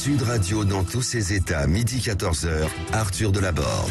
Sud Radio dans tous ses états, midi 14h, Arthur Delaborde.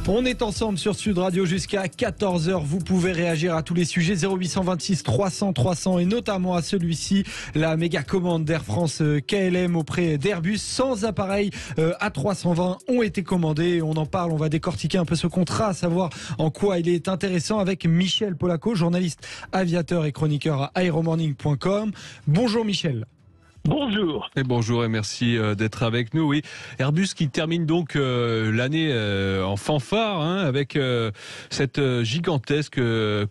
On est ensemble sur Sud Radio jusqu'à 14h. Vous pouvez réagir à tous les sujets 0826 300 300 et notamment à celui-ci, la méga commande d'Air France KLM auprès d'Airbus. 100 appareils A320 ont été commandés. On en parle, on va décortiquer un peu ce contrat, savoir en quoi il est intéressant avec Michel Polaco, journaliste aviateur et chroniqueur à aeromorning.com. Bonjour Michel. Bonjour. Et bonjour et merci d'être avec nous. Oui, Airbus qui termine donc l'année en fanfare avec cette gigantesque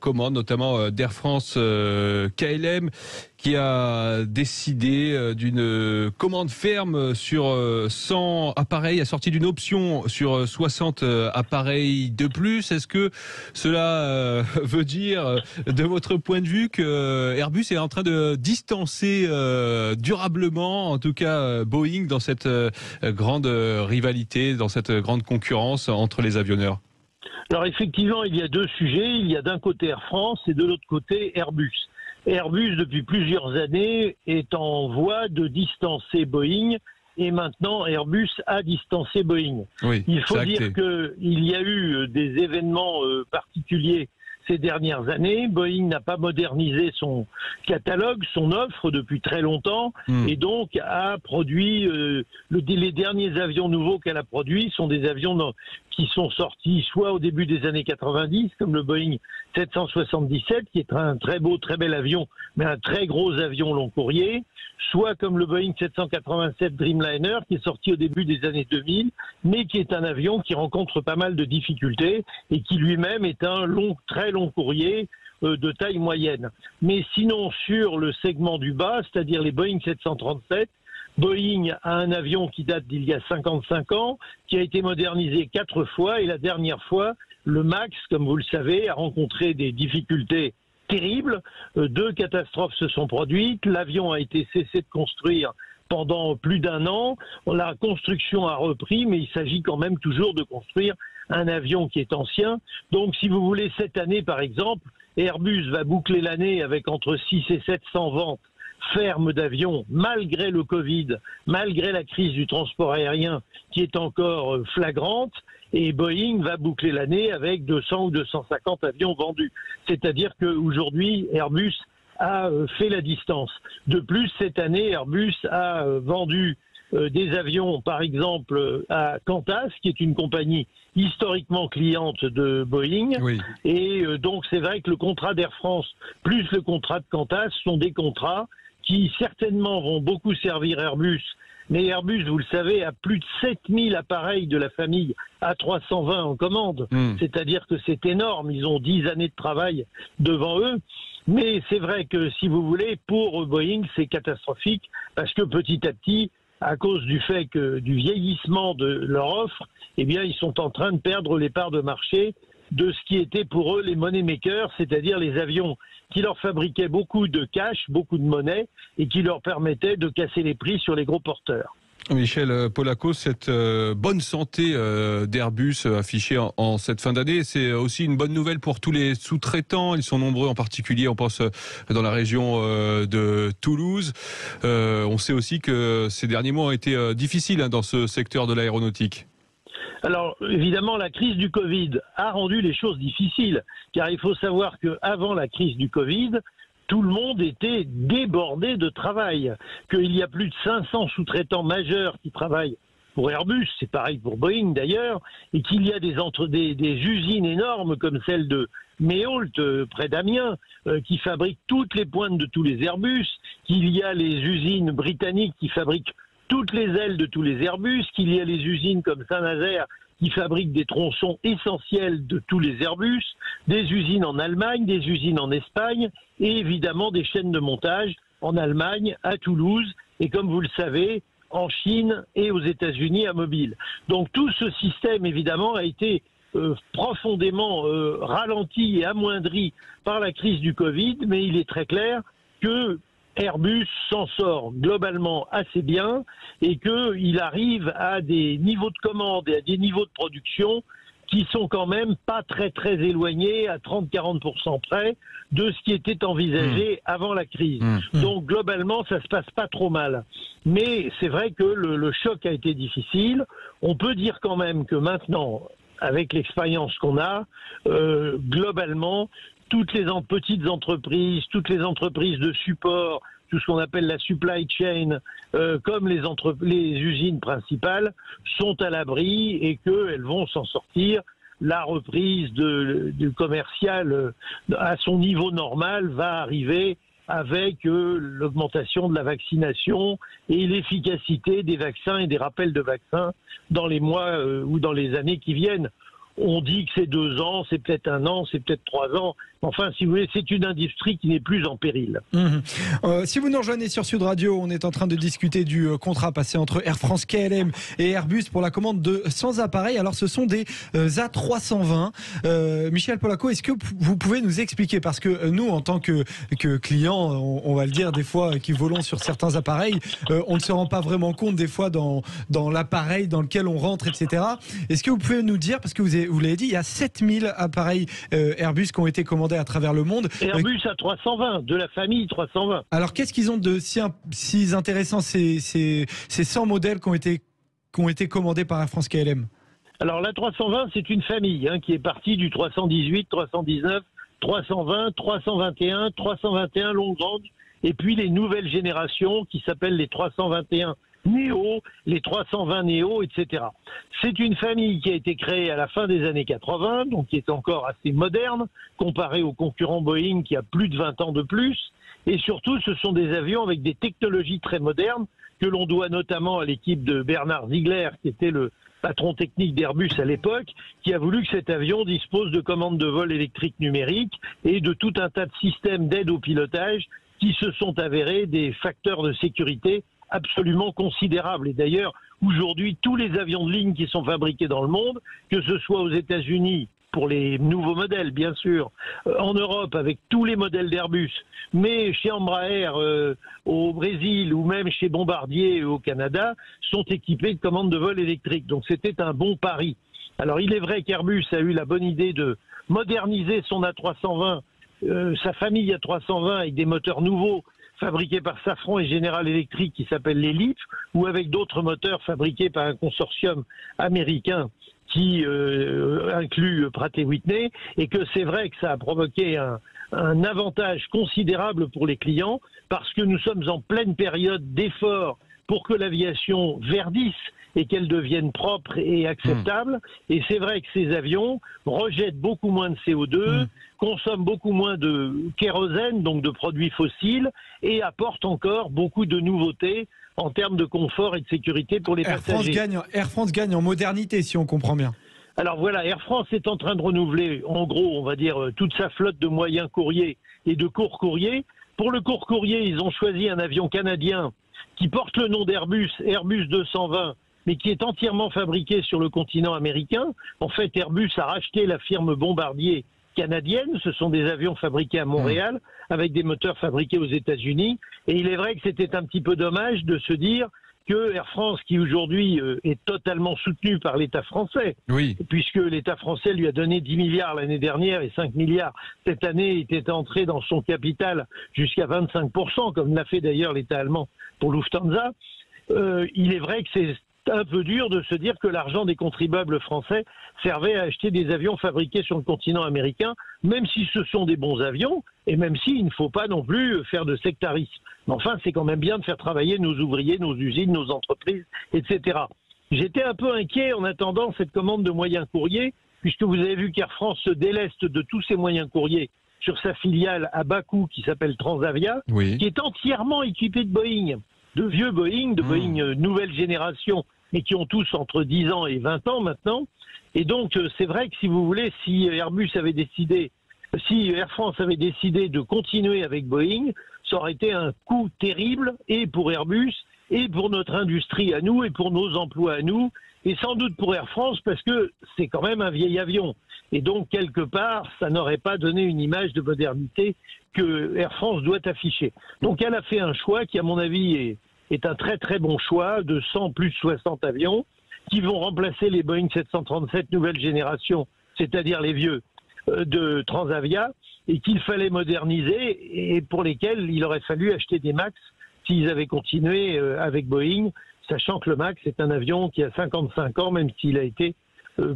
commande, notamment d'Air France KLM, qui a décidé d'une commande ferme sur 100 appareils, assortie d'une option sur 60 appareils de plus. Est-ce que cela veut dire, de votre point de vue, que Airbus est en train de distancer durablement, en tout cas Boeing, dans cette grande rivalité, dans cette grande concurrence entre les avionneurs? Alors effectivement, il y a deux sujets. Il y a d'un côté Air France et de l'autre côté Airbus. Airbus, depuis plusieurs années, est en voie de distancer Boeing et maintenant Airbus a distancé Boeing. Oui, il faut dire qu'il y a eu des événements particuliers ces dernières années. Boeing n'a pas modernisé son catalogue, son offre depuis très longtemps et donc a produit les derniers avions nouveaux qu'elle a produits sont des avions qui sont sortis soit au début des années 90 comme le Boeing 777 qui est un très beau, très bel avion mais un très gros avion long courrier, soit comme le Boeing 787 Dreamliner qui est sorti au début des années 2000 mais qui est un avion qui rencontre pas mal de difficultés et qui lui-même est un très long courrier de taille moyenne. Mais sinon, sur le segment du bas, c'est-à-dire les Boeing 737, Boeing a un avion qui date d'il y a 55 ans, qui a été modernisé 4 fois, et la dernière fois, le MAX, comme vous le savez, a rencontré des difficultés terribles. 2 catastrophes se sont produites, l'avion a été cessé de construire pendant plus d'1 an, la construction a repris, mais il s'agit quand même toujours de construire un avion qui est ancien. Donc, si vous voulez, cette année, par exemple, Airbus va boucler l'année avec entre 6 et 700 ventes fermes d'avions, malgré le Covid, malgré la crise du transport aérien qui est encore flagrante, et Boeing va boucler l'année avec 200 ou 250 avions vendus. C'est-à-dire qu'aujourd'hui, Airbus a fait la distance. De plus, cette année, Airbus a vendu des avions, par exemple, à Qantas, qui est une compagnie historiquement cliente de Boeing. Oui. Et donc, c'est vrai que le contrat d'Air France plus le contrat de Qantas sont des contrats qui certainement vont beaucoup servir Airbus. Mais Airbus, vous le savez, a plus de 7000 appareils de la famille A320 en commande. C'est-à-dire que c'est énorme. Ils ont 10 années de travail devant eux. Mais c'est vrai que, si vous voulez, pour Boeing, c'est catastrophique parce que petit à petit, à cause du fait que du vieillissement de leur offre, eh bien, ils sont en train de perdre les parts de marché de ce qui était pour eux les money makers, c'est-à-dire les avions qui leur fabriquaient beaucoup de cash, beaucoup de monnaie, et qui leur permettaient de casser les prix sur les gros porteurs. Michel Polaco, cette bonne santé d'Airbus affichée en cette fin d'année, c'est aussi une bonne nouvelle pour tous les sous-traitants. Ils sont nombreux, en particulier, on pense dans la région de Toulouse. On sait aussi que ces derniers mois ont été difficiles dans ce secteur de l'aéronautique. Alors, évidemment, la crise du Covid a rendu les choses difficiles, car il faut savoir qu'avant la crise du Covid, tout le monde était débordé de travail, qu'il y a plus de 500 sous-traitants majeurs qui travaillent pour Airbus, c'est pareil pour Boeing d'ailleurs, et qu'il y a des usines énormes comme celle de Méholt, près d'Amiens, qui fabriquent toutes les pointes de tous les Airbus, qu'il y a les usines britanniques qui fabriquent toutes les ailes de tous les Airbus, qu'il y a les usines comme Saint-Nazaire qui fabriquent des tronçons essentiels de tous les Airbus, des usines en Allemagne, des usines en Espagne et évidemment des chaînes de montage en Allemagne, à Toulouse et comme vous le savez, en Chine et aux États-Unis à Mobile. Donc tout ce système évidemment a été profondément ralenti et amoindri par la crise du Covid, mais il est très clair que Airbus s'en sort globalement assez bien et qu'il arrive à des niveaux de commande et à des niveaux de production qui sont quand même pas très très éloignés, à 30-40% près, de ce qui était envisagé avant la crise. Donc globalement, ça se passe pas trop mal. Mais c'est vrai que le choc a été difficile. On peut dire quand même que maintenant, avec l'expérience qu'on a, globalement, toutes les petites entreprises, toutes les entreprises de support, tout ce qu'on appelle la supply chain, comme les usines principales, sont à l'abri et qu'elles vont s'en sortir. La reprise du commercial à son niveau normal va arriver avec l'augmentation de la vaccination et l'efficacité des vaccins et des rappels de vaccins dans les mois ou dans les années qui viennent. On dit que c'est 2 ans, c'est peut-être 1 an, c'est peut-être 3 ans. Enfin, si vous voulez, c'est une industrie qui n'est plus en péril. Si vous nous rejoignez sur Sud Radio, on est en train de discuter du contrat passé entre Air France KLM et Airbus pour la commande de 100 appareils. Alors, ce sont des A320. Michel Polaco, est-ce que vous pouvez nous expliquer? Parce que nous, en tant que clients, on va le dire, des fois, qui volons sur certains appareils, on ne se rend pas vraiment compte des fois dans l'appareil dans lequel on rentre, etc. Est-ce que vous pouvez nous dire, parce que vous l'avez dit, il y a 7000 appareils Airbus qui ont été commandés à travers le monde. Airbus A320, de la famille 320. Alors, qu'est-ce qu'ils ont de si intéressant, ces 100 modèles qui ont été commandés par Air France KLM? Alors, la 320, c'est une famille qui est partie du 318, 319, 320, 321, 321 long range, et puis les nouvelles générations qui s'appellent les 321 Neo, les 320 Neo, etc. C'est une famille qui a été créée à la fin des années 80, donc qui est encore assez moderne, comparée aux concurrents Boeing qui a plus de 20 ans de plus. Et surtout, ce sont des avions avec des technologies très modernes que l'on doit notamment à l'équipe de Bernard Ziegler, qui était le patron technique d'Airbus à l'époque, qui a voulu que cet avion dispose de commandes de vol électriques numériques et de tout un tas de systèmes d'aide au pilotage qui se sont avérés des facteurs de sécurité absolument considérable. Et d'ailleurs, aujourd'hui, tous les avions de ligne qui sont fabriqués dans le monde, que ce soit aux États-Unis pour les nouveaux modèles, bien sûr, en Europe avec tous les modèles d'Airbus, mais chez Embraer au Brésil ou même chez Bombardier au Canada, sont équipés de commandes de vol électriques. Donc c'était un bon pari. Alors il est vrai qu'Airbus a eu la bonne idée de moderniser son A320, sa famille A320 avec des moteurs nouveaux, fabriqués par Safran et General Electric qui s'appelle les LEAP, ou avec d'autres moteurs fabriqués par un consortium américain qui inclut Pratt & Whitney, et que c'est vrai que ça a provoqué un avantage considérable pour les clients, parce que nous sommes en pleine période d'effort pour que l'aviation verdisse et qu'elle devienne propre et acceptable. Et c'est vrai que ces avions rejettent beaucoup moins de CO2, consomment beaucoup moins de kérosène, donc de produits fossiles, et apportent encore beaucoup de nouveautés en termes de confort et de sécurité pour les passagers. Air France gagne en modernité, si on comprend bien. Alors voilà, Air France est en train de renouveler, en gros, on va dire, toute sa flotte de moyens courriers et de courts courriers. Pour le court courrier, ils ont choisi un avion canadien qui porte le nom d'Airbus, Airbus 220, mais qui est entièrement fabriqué sur le continent américain. En fait, Airbus a racheté la firme Bombardier canadienne. Ce sont des avions fabriqués à Montréal, avec des moteurs fabriqués aux États-Unis. Et il est vrai que c'était un petit peu dommage de se dire que Air France, qui aujourd'hui est totalement soutenu par l'État français, puisque l'État français lui a donné 10 milliards l'année dernière et 5 milliards cette année, était entré dans son capital jusqu'à 25%, comme l'a fait d'ailleurs l'État allemand pour Lufthansa. Il est vrai que c'est un peu dur de se dire que l'argent des contribuables français servait à acheter des avions fabriqués sur le continent américain, même si ce sont des bons avions, et même s'il ne faut pas non plus faire de sectarisme. Mais enfin, c'est quand même bien de faire travailler nos ouvriers, nos usines, nos entreprises, etc. J'étais un peu inquiet en attendant cette commande de moyens courriers, puisque vous avez vu qu'Air France se déleste de tous ses moyens courriers sur sa filiale à Bakou qui s'appelle Transavia, qui est entièrement équipée de Boeing, de vieux Boeing, de Boeing nouvelle génération, mais qui ont tous entre 10 ans et 20 ans maintenant. Et donc, c'est vrai que si vous voulez, si Air France avait décidé de continuer avec Boeing, ça aurait été un coup terrible, et pour Airbus, et pour notre industrie à nous, et pour nos emplois à nous, et sans doute pour Air France, parce que c'est quand même un vieil avion. Et donc, quelque part, ça n'aurait pas donné une image de modernité que Air France doit afficher. Donc, elle a fait un choix qui, à mon avis, est un très très bon choix de 100 plus 60 avions. qui vont remplacer les Boeing 737 nouvelle génération, c'est-à-dire les vieux de Transavia, et qu'il fallait moderniser et pour lesquels il aurait fallu acheter des MAX s'ils avaient continué avec Boeing, sachant que le MAX est un avion qui a 55 ans, même s'il a été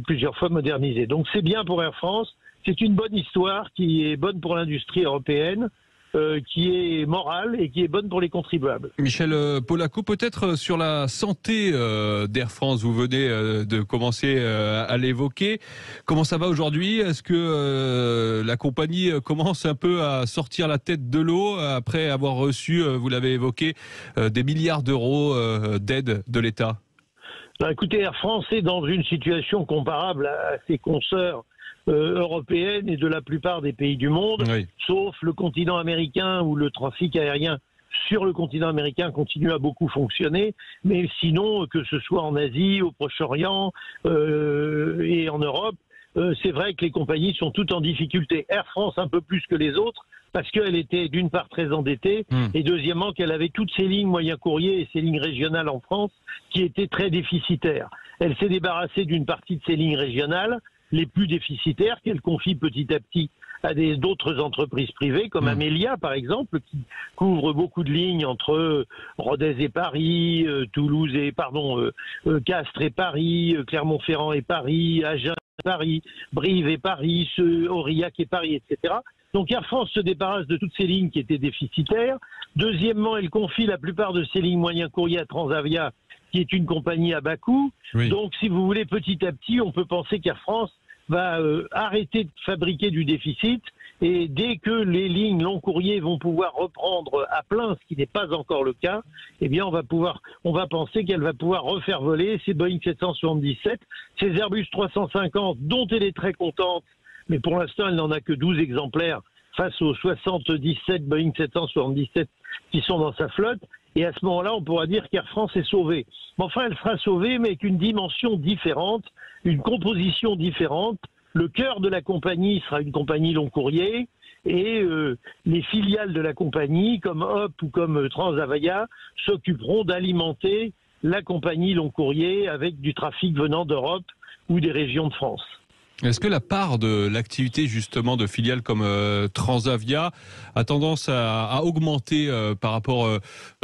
plusieurs fois modernisé. Donc c'est bien pour Air France, c'est une bonne histoire qui est bonne pour l'industrie européenne, qui est morale et qui est bonne pour les contribuables. Michel Polaco, peut-être sur la santé d'Air France, vous venez de commencer à l'évoquer. Comment ça va aujourd'hui? Est-ce que la compagnie commence un peu à sortir la tête de l'eau après avoir reçu, vous l'avez évoqué, des milliards d'euros d'aide de l'État? Écoutez, Air France est dans une situation comparable à ses consoeurs européennes et de la plupart des pays du monde, oui, sauf le continent américain où le trafic aérien sur le continent américain continue à beaucoup fonctionner, mais sinon, que ce soit en Asie, au Proche-Orient et en Europe, c'est vrai que les compagnies sont toutes en difficulté. Air France un peu plus que les autres, parce qu'elle était d'une part très endettée, et deuxièmement qu'elle avait toutes ses lignes moyen courrier et ses lignes régionales en France qui étaient très déficitaires. Elle s'est débarrassée d'une partie de ses lignes régionales, les plus déficitaires, qu'elle confie petit à petit à d'autres entreprises privées, comme Amelia par exemple, qui couvre beaucoup de lignes entre Rodez et Paris, Toulouse et Castres et Paris, Clermont-Ferrand et Paris, Agen et Paris, Brive et Paris, Aurillac et Paris, etc. Donc Air France se débarrasse de toutes ces lignes qui étaient déficitaires. Deuxièmement, elle confie la plupart de ses lignes moyen courrier à Transavia, qui est une compagnie à bas coût. Oui. Donc si vous voulez, petit à petit, on peut penser qu'Air France va arrêter de fabriquer du déficit, et dès que les lignes long courrier vont pouvoir reprendre à plein, ce qui n'est pas encore le cas, eh bien on va penser qu'elle va pouvoir refaire voler ses Boeing 777, ses Airbus 350 dont elle est très contente, mais pour l'instant elle n'en a que 12 exemplaires face aux 77 Boeing 777 qui sont dans sa flotte. Et à ce moment-là, on pourra dire qu'Air France est sauvée. Mais enfin, elle sera sauvée, mais avec une dimension différente, une composition différente. Le cœur de la compagnie sera une compagnie long courrier, et les filiales de la compagnie, comme Hop ou comme Transavia, s'occuperont d'alimenter la compagnie long courrier avec du trafic venant d'Europe ou des régions de France. Est-ce que la part de l'activité justement de filiales comme Transavia a tendance à augmenter par rapport,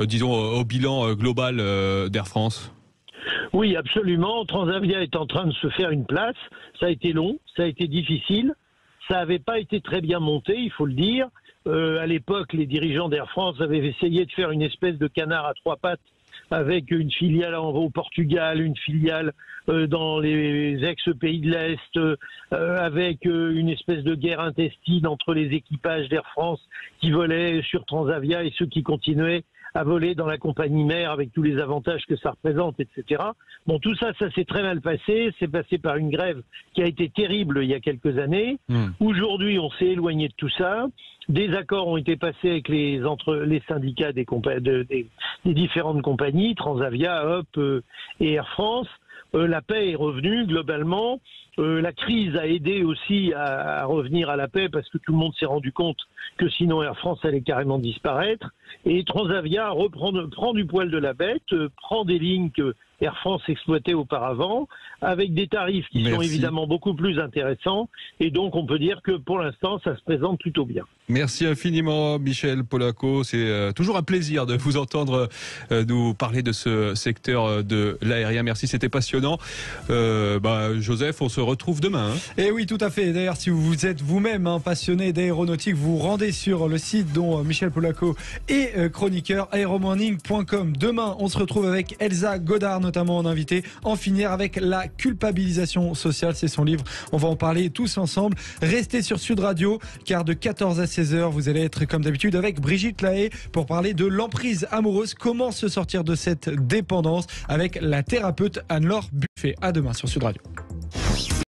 disons, au bilan global d'Air France? Oui, absolument. Transavia est en train de se faire une place. Ça a été long, ça a été difficile. Ça n'avait pas été très bien monté, il faut le dire. À l'époque, les dirigeants d'Air France avaient essayé de faire une espèce de canard à trois pattes, avec une filiale au Portugal, une filiale dans les ex-pays de l'Est, avec une espèce de guerre intestine entre les équipages d'Air France qui volaient sur Transavia et ceux qui continuaient à voler dans la compagnie mère avec tous les avantages que ça représente, etc. Bon, tout ça, ça s'est très mal passé. C'est passé par une grève qui a été terrible il y a quelques années. Aujourd'hui, on s'est éloigné de tout ça. Des accords ont été passés avec les syndicats des différentes compagnies, Transavia, Hop et Air France. La paix est revenue globalement. La crise a aidé aussi à revenir à la paix parce que tout le monde s'est rendu compte que sinon Air France allait carrément disparaître. Et Transavia prend du poil de la bête, prend des lignes que Air France exploitait auparavant, avec des tarifs qui sont évidemment beaucoup plus intéressants. Et donc on peut dire que pour l'instant ça se présente plutôt bien. Merci infiniment Michel Polaco, c'est toujours un plaisir de vous entendre nous parler de ce secteur de l'aérien. Merci, c'était passionnant. Joseph, on se retrouve demain. Et oui, tout à fait. D'ailleurs, si vous êtes vous-même passionné d'aéronautique, vous rendez sur le site dont Michel Polaco est chroniqueur, aeromorning.com. Demain, on se retrouve avec Elsa Godard, notamment en invité, en finir avec la culpabilisation sociale. C'est son livre. On va en parler tous ensemble. Restez sur Sud Radio, car de 14 à 16h, vous allez être comme d'habitude avec Brigitte Lahaye pour parler de l'emprise amoureuse. Comment se sortir de cette dépendance avec la thérapeute Anne-Laure Buffet. À demain sur Sud Radio.